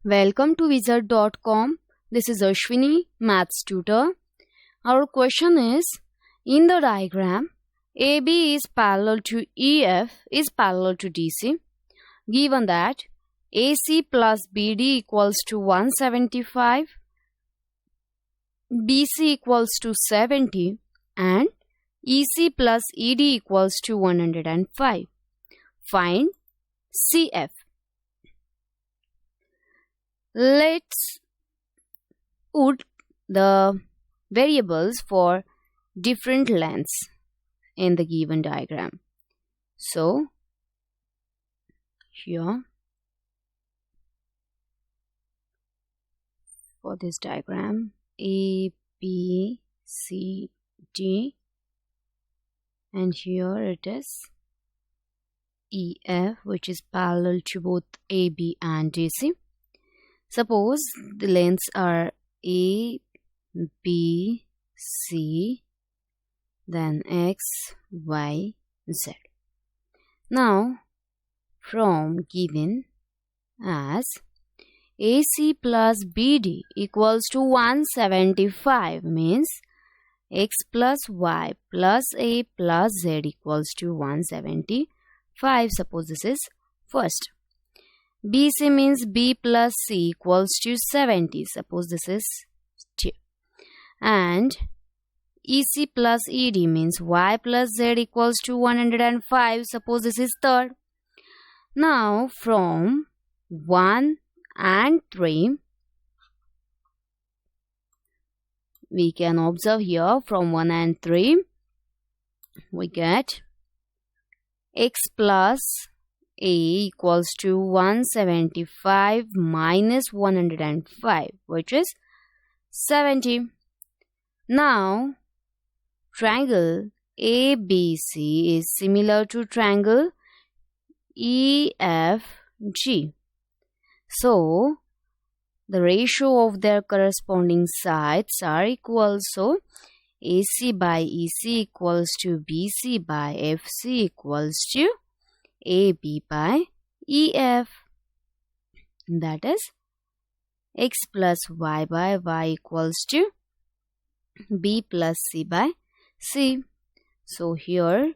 Welcome to Wizard.com. This is Ashwini, Maths tutor. Our question is, in the diagram, AB is parallel to EF is parallel to DC. Given that AC plus BD equals to 175, BC equals to 70 and EC plus ED equals to 105. Find CF. Let's put the variables for different lengths in the given diagram. So, here for this diagram, A, B, C, D, and here it is EF, which is parallel to both AB and DC. Suppose the lengths are A, B, C, then X, Y, Z. Now, from given as AC plus BD equals to 175 means X plus Y plus A plus Z equals to 175. Suppose this is first. BC means B plus C equals to 70. Suppose this is 2. And EC plus ED means Y plus Z equals to 105. Suppose this is third. Now from 1 and 3, we can observe here from 1 and 3, we get X plus A equals to 175 minus 105, which is 70. Now, triangle ABC is similar to triangle EFG. So, the ratio of their corresponding sides are equal. So, AC by EC equals to BC by FC equals to AB by EF. That is X plus Y by Y equals to B plus C by C. So here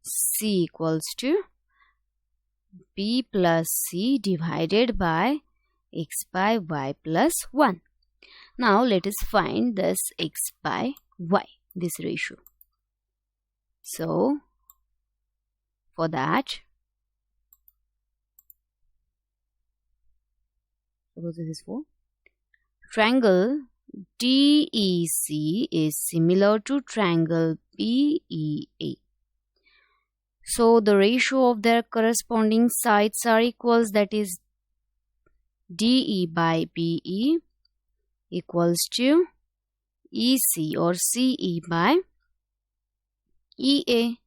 C equals to B plus C divided by X by Y plus 1. Now let us find this X by Y, this ratio. So for that, suppose this is for triangle DEC is similar to triangle BEA. So the ratio of their corresponding sides are equals, that is DE by BE equals to EC or CE by EA.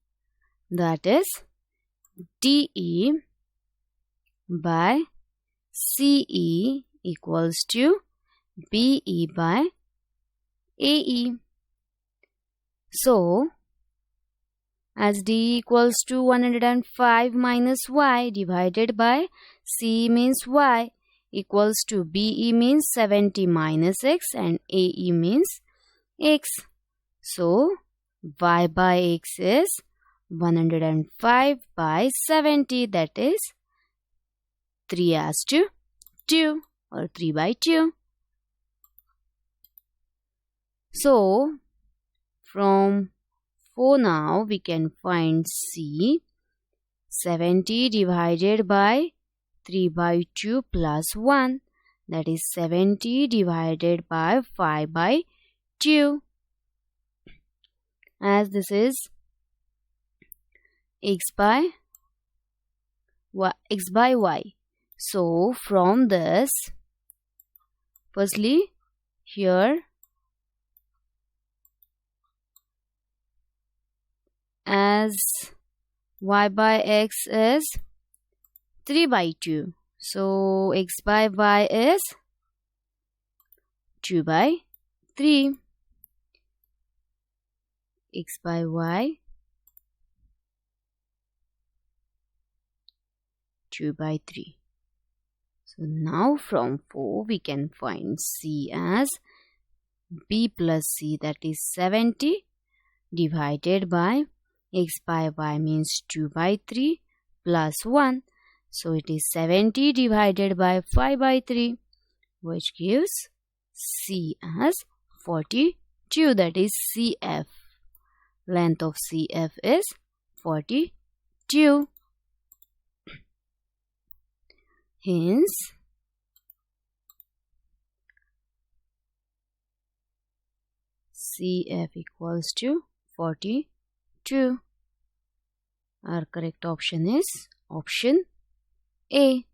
That is DE by CE equals to BE by AE. So, as D equals to 105 minus Y divided by C means Y equals to BE means 70 minus X and AE means X. So, Y by X is 105 by 70, that is 3 as to 2 or 3 by 2. So, from 4 now we can find C. 70 divided by 3 by 2 plus 1, that is 70 divided by 5 by 2. As this is X by Y. So from this, firstly here as Y by X is 3 by 2. So X by Y is 2 by 3. X by Y 2 by 3. So now from 4 we can find C as B plus C, that is 70, divided by x by y means 2 by 3 plus 1. So it is 70 divided by 5 by 3, which gives C as 42, that is CF. Length of CF is 42. Hence, CF equals to 42. Our correct option is option A.